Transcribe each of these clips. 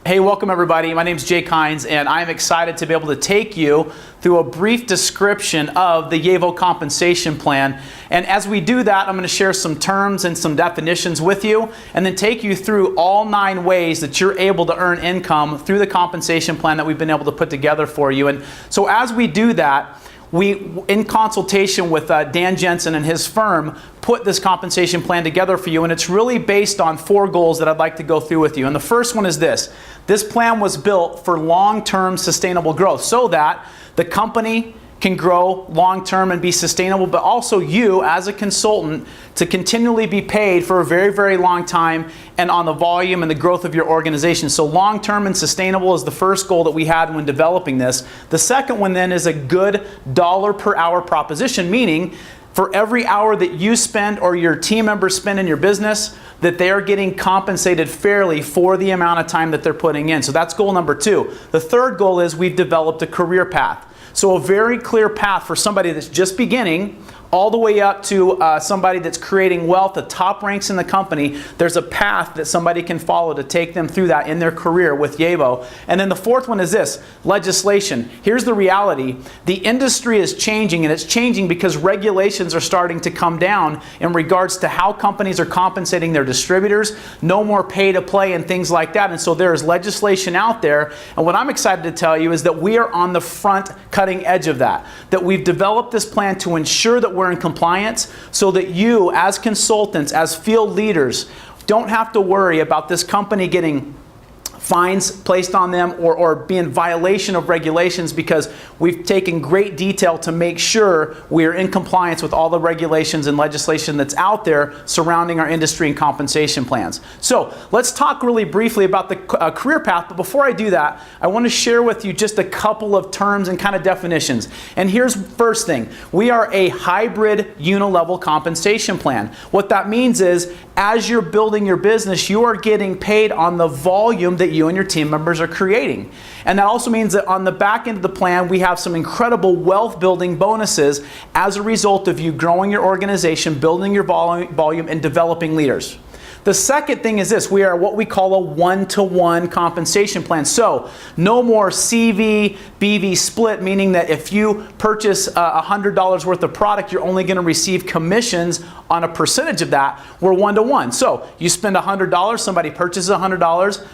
Hey, welcome everybody. My name is Jake Hines, and I'm excited to be able to take you through a brief description of the Yevo Compensation Plan. And as we do that, I'm going to share some terms and some definitions with you, and then take you through all 9 ways that you're able to earn income through the compensation plan that we've been able to put together for you. And so as we do that, we, in consultation with Dan Jensen and his firm, put this compensation plan together for you, and it's really based on 4 goals that I'd like to go through with you. And the first one is this. This plan was built for long-term sustainable growth so that the company can grow long-term and be sustainable, but also you as a consultant to continually be paid for a very, very long time and on the volume and the growth of your organization. So long-term and sustainable is the first goal that we had when developing this. The second one then is a good dollar per hour proposition, meaning for every hour that you spend or your team members spend in your business, that they are getting compensated fairly for the amount of time that they're putting in. So that's goal number 2. The third goal is we've developed a career path. So a very clear path for somebody that's just beginning all the way up to somebody that's creating wealth, the top ranks in the company. There's a path that somebody can follow to take them through that in their career with Yevo. And then the fourth one is this, legislation. Here's the reality. The industry is changing, and it's changing because regulations are starting to come down in regards to how companies are compensating their distributors, no more pay to play and things like that. And so there is legislation out there. And what I'm excited to tell you is that we are on the front cutting edge of that we've developed this plan to ensure that we're in compliance so that you as consultants, as field leaders, don't have to worry about this company getting fines placed on them or be in violation of regulations, because we've taken great detail to make sure we're in compliance with all the regulations and legislation that's out there surrounding our industry and compensation plans. So let's talk really briefly about the career path, but before I do that, I want to share with you just a couple of terms and kind of definitions. And here's the first thing. We are a hybrid unilevel compensation plan. What that means is as you're building your business, you are getting paid on the volume that you and your team members are creating. And that also means that on the back end of the plan, we have some incredible wealth building bonuses as a result of you growing your organization, building your volume, and developing leaders. The second thing is this. We are what we call a one-to-one compensation plan. So no more CV, BV split, meaning that if you purchase $100 worth of product, you're only going to receive commissions on a percentage of that. We're one-to-one. So you spend $100, somebody purchases $100,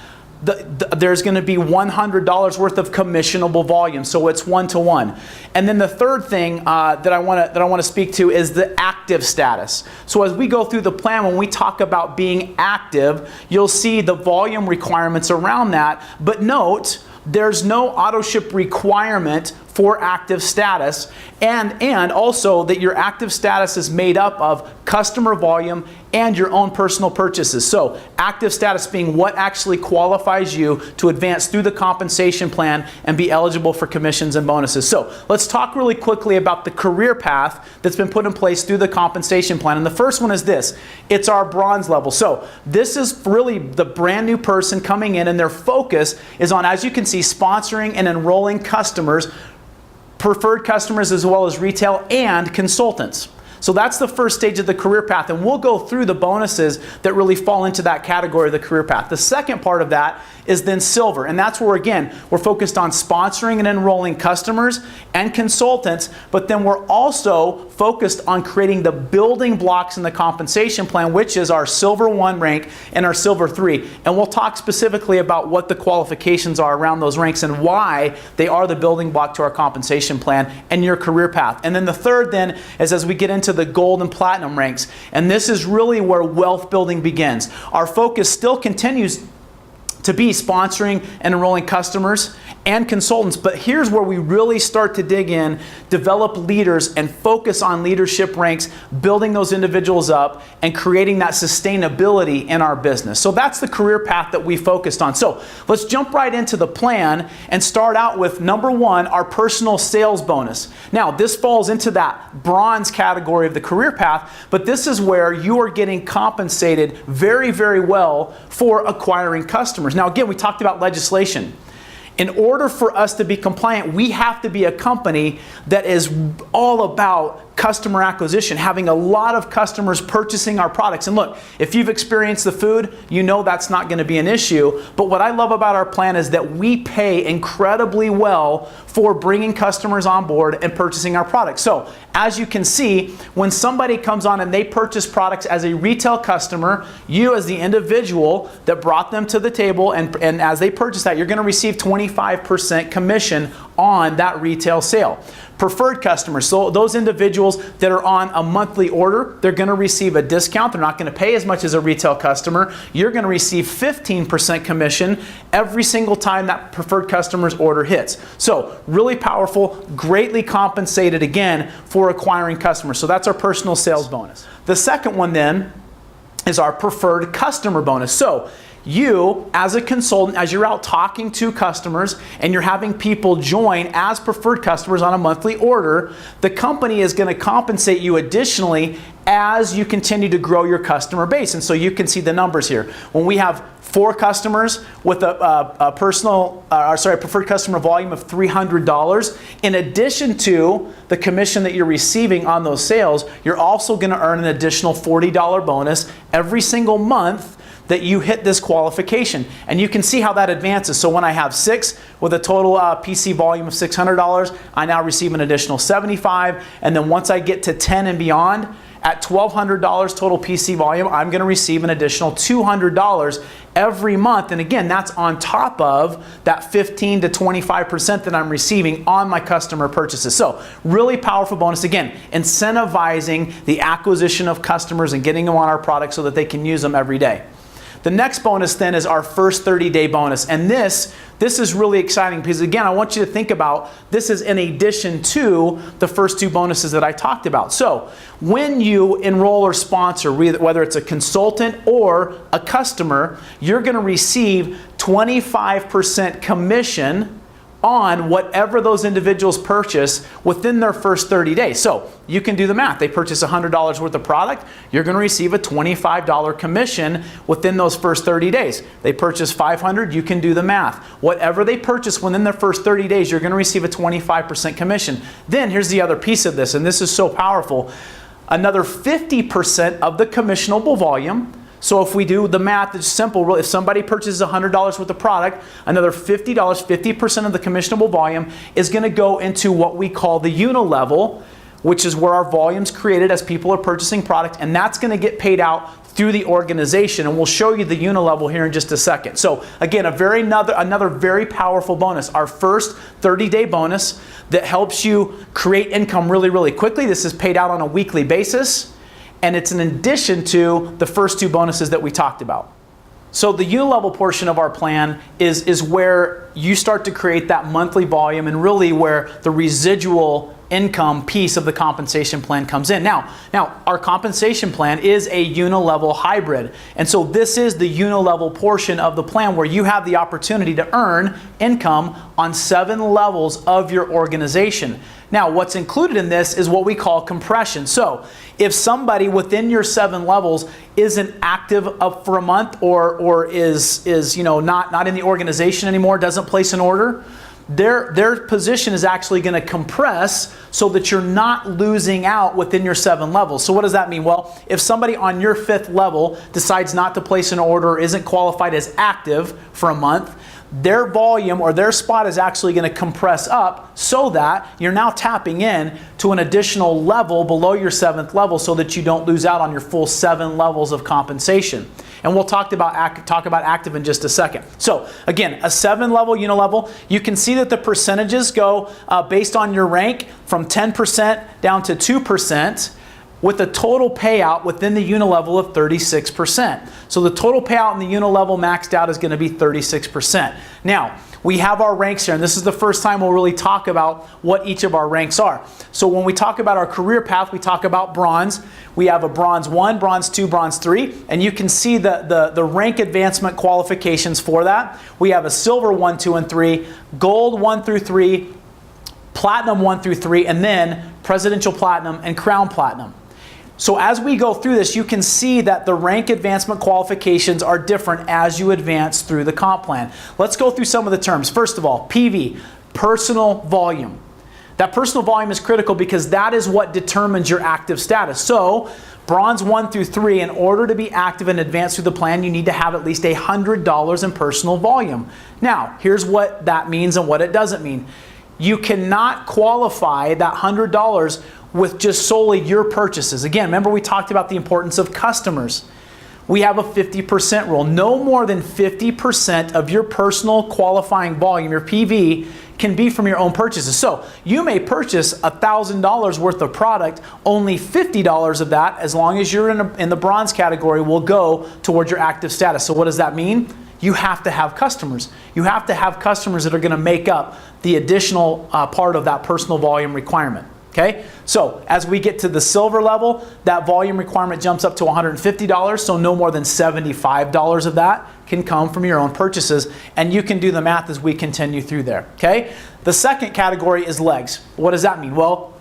there's going to be $100 worth of commissionable volume, so it's one-to-one. And then the third thing that I want to speak to is the active status. So as we go through the plan, when we talk about being active, you'll see the volume requirements around that. But note, there's no auto ship requirement for active status, and also that your active status is made up of customer volume and your own personal purchases. So active status being what actually qualifies you to advance through the compensation plan and be eligible for commissions and bonuses. So let's talk really quickly about the career path that's been put in place through the compensation plan. And the first one is this. It's our bronze level. So this is really the brand new person coming in, and their focus is on, as you can see, sponsoring and enrolling customers, preferred customers as well as retail and consultants. So that's the first stage of the career path, and we'll go through the bonuses that really fall into that category of the career path. The second part of that is then silver, and that's where, again, we're focused on sponsoring and enrolling customers and consultants, but then we're also focused on creating the building blocks in the compensation plan, which is our silver 1 rank and our silver 3. And we'll talk specifically about what the qualifications are around those ranks and why they are the building block to our compensation plan and your career path. And then the third then is as we get into the gold and platinum ranks, and this is really where wealth building begins. Our focus still continues to be sponsoring and enrolling customers and consultants, but here's where we really start to dig in, develop leaders, and focus on leadership ranks, building those individuals up and creating that sustainability in our business. So that's the career path that we focused on. So let's jump right into the plan and start out with number 1, our personal sales bonus. Now this falls into that bronze category of the career path, but this is where you are getting compensated very, very well for acquiring customers. Now again, we talked about legislation. In order for us to be compliant, we have to be a company that is all about customer acquisition, having a lot of customers purchasing our products. And look, if you've experienced the food, you know that's not going to be an issue. But what I love about our plan is that we pay incredibly well for bringing customers on board and purchasing our products. So as you can see, when somebody comes on and they purchase products as a retail customer, you as the individual that brought them to the table, and as they purchase that, you're going to receive 25% commission on that retail sale. Preferred customers, so those individuals that are on a monthly order, they're going to receive a discount. They're not going to pay as much as a retail customer. You're going to receive 15% commission every single time that preferred customer's order hits. So really powerful, greatly compensated again for acquiring customers. So that's our personal sales bonus. The second one then is our preferred customer bonus. So you, as a consultant, as you're out talking to customers and you're having people join as preferred customers on a monthly order, the company is going to compensate you additionally as you continue to grow your customer base. And so you can see the numbers here. When we have 4 customers with a preferred customer volume of $300, in addition to the commission that you're receiving on those sales, you're also going to earn an additional $40 bonus every single month that you hit this qualification. And you can see how that advances. So when I have 6 with a total PC volume of $600, I now receive an additional $75. And then once I get to 10 and beyond, at $1,200 total PC volume, I'm going to receive an additional $200 every month. And again, that's on top of that 15 to 25% that I'm receiving on my customer purchases. So really powerful bonus. Again, incentivizing the acquisition of customers and getting them on our products so that they can use them every day. The next bonus then is our first 30-day bonus. And this is really exciting because, again, I want you to think about this is in addition to the first 2 bonuses that I talked about. So when you enroll or sponsor, whether it's a consultant or a customer, you're going to receive 25% commission on whatever those individuals purchase within their first 30 days. So you can do the math. They purchase $100 worth of product, you're going to receive a $25 commission within those first 30 days. They purchase $500, you can do the math. Whatever they purchase within their first 30 days, you're going to receive a 25% commission. Then here's the other piece of this, and this is so powerful. Another 50% of the commissionable volume. So if we do the math, it's simple. If somebody purchases $100 worth of product, another $50, 50% of the commissionable volume is going to go into what we call the unilevel, which is where our volume's created as people are purchasing product, and that's going to get paid out through the organization, and we'll show you the unilevel here in just a second. So again, another very powerful bonus, our first 30-day bonus that helps you create income really, really quickly. This is paid out on a weekly basis. And it's in addition to the first 2 bonuses that we talked about. So the unilevel portion of our plan is where you start to create that monthly volume and really where the residual income piece of the compensation plan comes in. Now our compensation plan is a unilevel hybrid. And so this is the unilevel portion of the plan where you have the opportunity to earn income on 7 levels of your organization. Now, what's included in this is what we call compression. So if somebody within your 7 levels isn't active up for a month or is not in the organization anymore, doesn't place an order, their position is actually going to compress so that you're not losing out within your 7 levels. So what does that mean? Well, if somebody on your 5th level decides not to place an order or isn't qualified as active for a month, their volume or their spot is actually going to compress up so that you're now tapping in to an additional level below your 7th level so that you don't lose out on your full 7 levels of compensation. And we'll talk about active in just a second. So again, a 7-level unilevel, you can see that the percentages go based on your rank from 10% down to 2%. With a total payout within the unilevel of 36%. So the total payout in the unilevel maxed out is going to be 36%. Now, we have our ranks here, and this is the first time we'll really talk about what each of our ranks are. So when we talk about our career path, we talk about bronze. We have a bronze 1, bronze 2, bronze 3, and you can see the rank advancement qualifications for that. We have a silver 1, 2, and 3, gold 1 through 3, platinum 1 through 3, and then presidential platinum and crown platinum. So as we go through this, you can see that the rank advancement qualifications are different as you advance through the comp plan. Let's go through some of the terms. First of all, PV, personal volume. That personal volume is critical because that is what determines your active status. So, bronze 1 through 3, in order to be active and advance through the plan, you need to have at least $100 in personal volume. Now, here's what that means and what it doesn't mean. You cannot qualify that $100 with just solely your purchases. Again, remember we talked about the importance of customers. We have a 50% rule. No more than 50% of your personal qualifying volume, your PV, can be from your own purchases. So you may purchase $1,000 worth of product, only $50 of that, as long as you're in the bronze category, will go towards your active status. So what does that mean? You have to have customers. You have to have customers that are going to make up the additional part of that personal volume requirement. Okay, so as we get to the silver level, that volume requirement jumps up to $150, so no more than $75 of that can come from your own purchases, and you can do the math as we continue through there. Okay, the second category is legs. What does that mean? Well,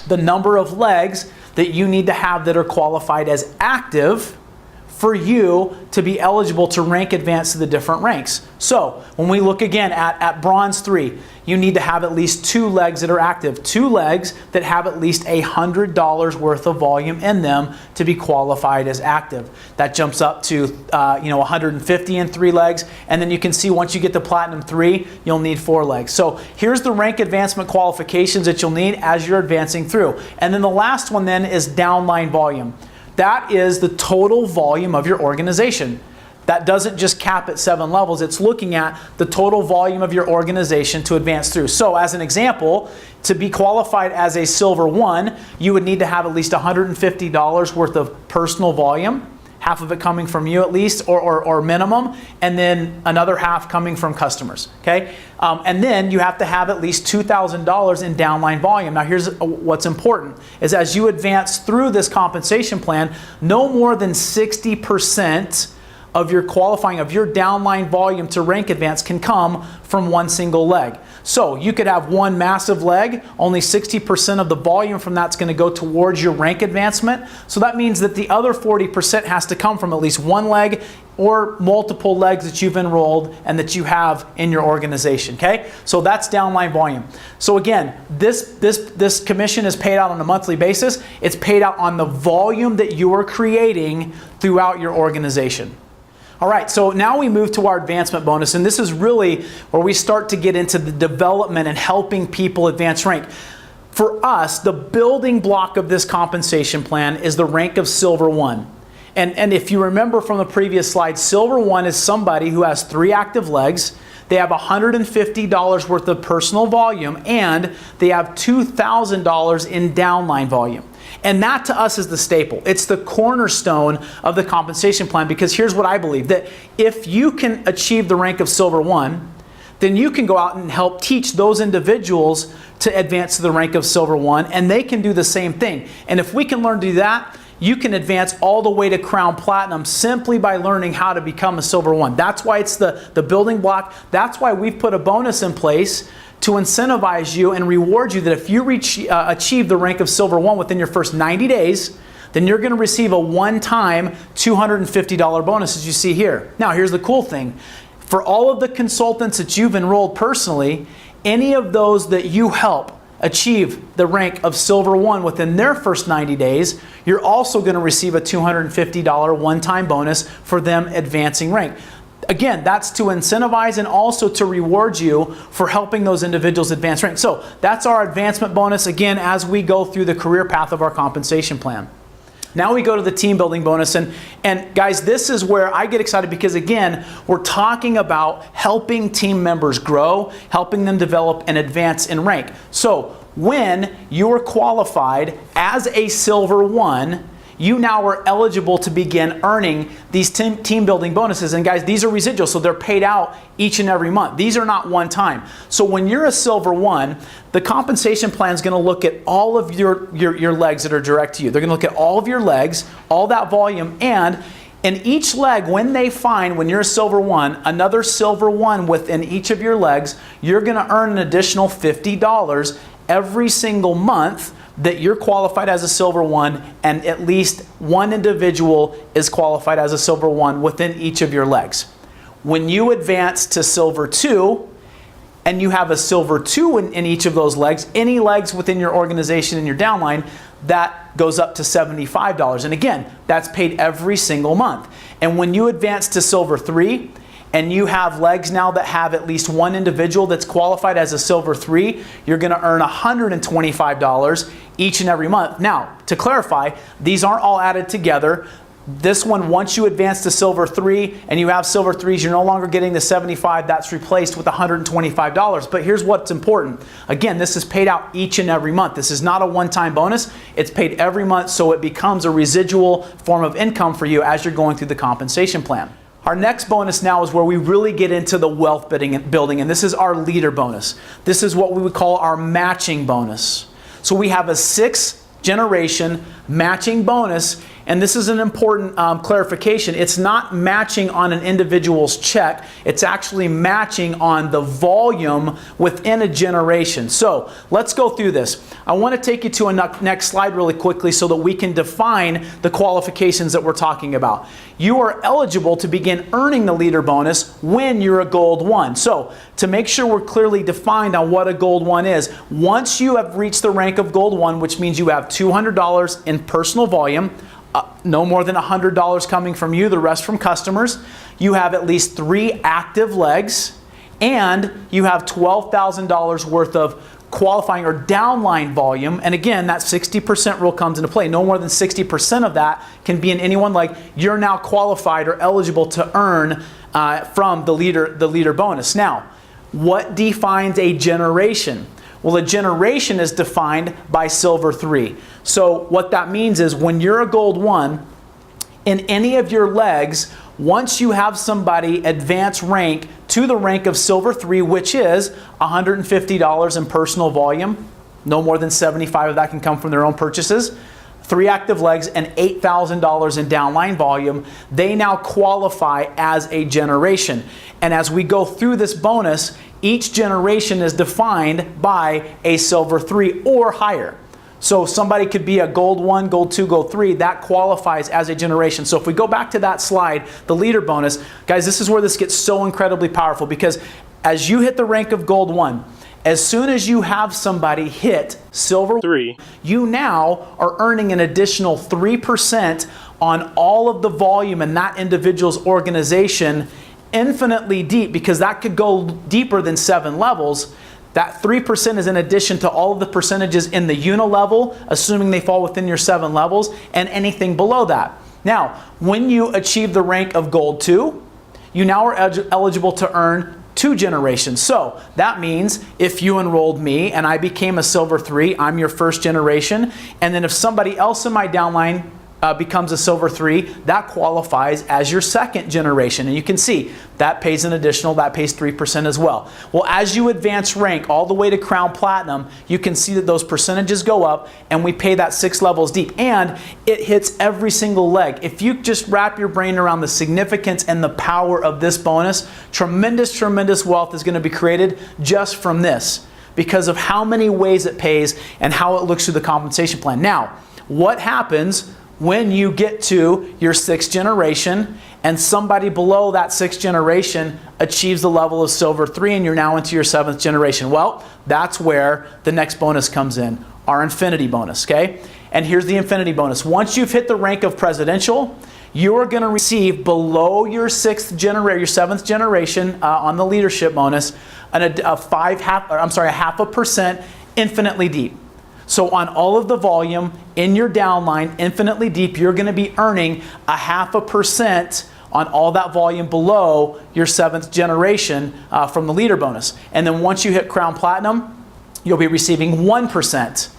the number of legs that you need to have that are qualified as active for you to be eligible to rank advance to the different ranks. So when we look again at bronze 3, you need to have at least 2 legs that are active, 2 legs that have at least $100 worth of volume in them to be qualified as active. That jumps up to 150 in 3 legs, and then you can see once you get to platinum 3, you'll need 4 legs. So here's the rank advancement qualifications that you'll need as you're advancing through. And then the last one then is downline volume. That is the total volume of your organization. That doesn't just cap at 7 levels. It's looking at the total volume of your organization to advance through. So as an example, to be qualified as a silver 1, you would need to have at least $150 worth of personal volume, half of it coming from you at least, or minimum, and then another half coming from customers. Okay, and then you have to have at least $2,000 in downline volume. Now here's what's important, is as you advance through this compensation plan, no more than 60% of your qualifying, of your downline volume to rank advance can come from one single leg. So you could have one massive leg, only 60% of the volume from that's going to go towards your rank advancement. So that means that the other 40% has to come from at least one leg or multiple legs that you've enrolled and that you have in your organization. Okay, so that's downline volume. So again, this commission is paid out on a monthly basis. It's paid out on the volume that you are creating throughout your organization. All right, so now we move to our advancement bonus, and this is really where we start to get into the development and helping people advance rank. For us, the building block of this compensation plan is the rank of silver 1. And if you remember from the previous slide, silver 1 is somebody who has 3 active legs, they have $150 worth of personal volume, and they have $2,000 in downline volume. And that to us is the staple. It's the cornerstone of the compensation plan, because here's what I believe, that if you can achieve the rank of silver 1, then you can go out and help teach those individuals to advance to the rank of silver 1, and they can do the same thing. And if we can learn to do that, you can advance all the way to crown platinum simply by learning how to become a silver 1. That's why it's the building block. That's why we've put a bonus in place to incentivize you and reward you that if you achieve the rank of silver 1 within your first 90 days, then you're going to receive a one-time $250 bonus, as you see here. Now, here's the cool thing. For all of the consultants that you've enrolled personally, any of those that you help achieve the rank of silver 1 within their first 90 days, you're also going to receive a $250 one-time bonus for them advancing rank. Again, that's to incentivize and also to reward you for helping those individuals advance rank. So that's our advancement bonus, again, as we go through the career path of our compensation plan. Now we go to the team building bonus, and guys, this is where I get excited because, again, we're talking about helping team members grow, helping them develop and advance in rank. So when you are qualified as a silver 1, you now are eligible to begin earning these team building bonuses. And guys, these are residual, so they're paid out each and every month. These are not one time. So when you're a silver 1, the compensation plan is going to look at all of your legs that are direct to you. They're going to look at all of your legs, all that volume, and in each leg, when they find, when you're a silver 1, another silver 1 within each of your legs, you're going to earn an additional $50 every single month that you're qualified as a silver 1, and at least one individual is qualified as a silver 1 within each of your legs. When you advance to silver 2, and you have a silver 2 in each of those legs, any legs within your organization in your downline, that goes up to $75. And again, that's paid every single month. And when you advance to silver 3, and you have legs now that have at least one individual that's qualified as a silver 3, you're going to earn $125 each and every month. Now, to clarify, these aren't all added together. This one, once you advance to silver 3 and you have silver 3s, you're no longer getting the 75. That's replaced with $125. But here's what's important. Again, this is paid out each and every month. This is not a one-time bonus. It's paid every month, so it becomes a residual form of income for you as you're going through the compensation plan. Our next bonus now is where we really get into the wealth building, and this is our leader bonus. This is what we would call our matching bonus. So we have a 6th generation matching bonus, and this is an important clarification. It's not matching on an individual's check. It's actually matching on the volume within a generation. So let's go through this. I want to take you to a next slide really quickly so that we can define the qualifications that we're talking about. You are eligible to begin earning the leader bonus when you're a gold 1. So to make sure we're clearly defined on what a gold 1 is, once you have reached the rank of gold 1, which means you have $200 in personal volume, no more than $100 coming from you, the rest from customers. You have at least 3 active legs, and you have $12,000 worth of qualifying or downline volume. And again, that 60% rule comes into play. No more than 60% of that can be in any one leg. You're now qualified or eligible to earn from the leader bonus. Now, what defines a generation? Well, a generation is defined by silver 3. So what that means is when you're a gold 1, in any of your legs, once you have somebody advance rank to the rank of silver 3, which is $150 in personal volume, no more than 75 of that can come from their own purchases, 3 active legs, and $8,000 in downline volume, they now qualify as a generation. And as we go through this bonus, each generation is defined by a silver 3 or higher. So somebody could be a gold 1, gold 2, gold 3. That qualifies as a generation. So if we go back to that slide, the leader bonus, guys, this is where this gets so incredibly powerful, because as you hit the rank of gold 1, as soon as you have somebody hit silver 3, you now are earning an additional 3% on all of the volume in that individual's organization, infinitely deep, because that could go deeper than 7 levels. That 3% is in addition to all of the percentages in the unilevel, assuming they fall within your 7 levels, and anything below that. Now, when you achieve the rank of gold 2, you now are eligible to earn 2 generations. So that means if you enrolled me and I became a silver 3, I'm your first generation. And then if somebody else in my downline becomes a silver 3, that qualifies as your 2nd generation. And you can see that pays an additional, that pays 3% as well. Well, as you advance rank all the way to Crown Platinum, you can see that those percentages go up, and we pay that 6 levels deep. And it hits every single leg. If you just wrap your brain around the significance and the power of this bonus, tremendous wealth is going to be created just from this, because of how many ways it pays and how it looks through the compensation plan. Now, what happens when you get to your 6th generation and somebody below that 6th generation achieves the level of silver 3 and you're now into your 7th generation? Well, that's where the next bonus comes in, our infinity bonus, okay? And here's the infinity bonus. Once you've hit the rank of presidential, you are going to receive below your 7th generation on the leadership bonus a 0.5% infinitely deep. So on all of the volume in your downline, infinitely deep, you're going to be earning a 0.5% on all that volume below your 7th generation from the leader bonus. And then once you hit Crown Platinum, you'll be receiving 1%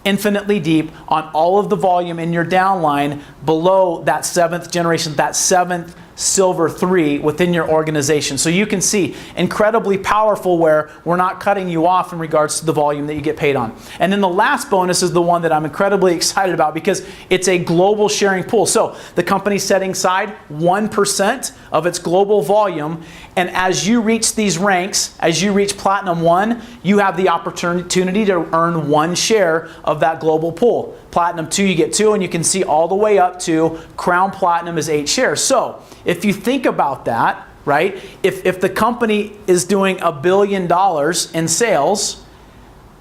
infinitely deep on all of the volume in your downline below that 7th generation, that 7th silver 3 within your organization. So you can see, incredibly powerful, where we're not cutting you off in regards to the volume that you get paid on. And then the last bonus is the one that I'm incredibly excited about, because it's a global sharing pool. So the company's setting aside 1% of its global volume, and as you reach these ranks, as you reach Platinum 1, you have the opportunity to earn 1 share of that global pool. Platinum 2, you get 2, and you can see all the way up to Crown Platinum is 8 shares. So if you think about that, right? If the company is doing $1 billion in sales,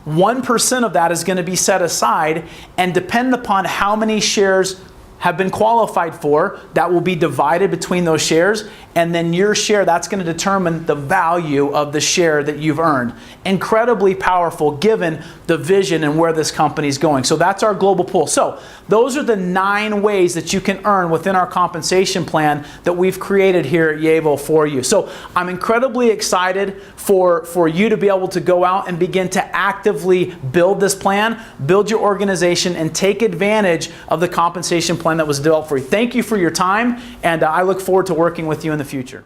1% of that is going to be set aside, and depending upon how many shares have been qualified for, that will be divided between those shares, and then your share, that's going to determine the value of the share that you've earned. Incredibly powerful given the vision and where this company is going. So that's our global pool. So those are the 9 ways that you can earn within our compensation plan that we've created here at Yevo for you. So I'm incredibly excited for you to be able to go out and begin to actively build this plan, build your organization, and take advantage of the compensation plan that was developed for you. Thank you for your time, and I look forward to working with you in the future.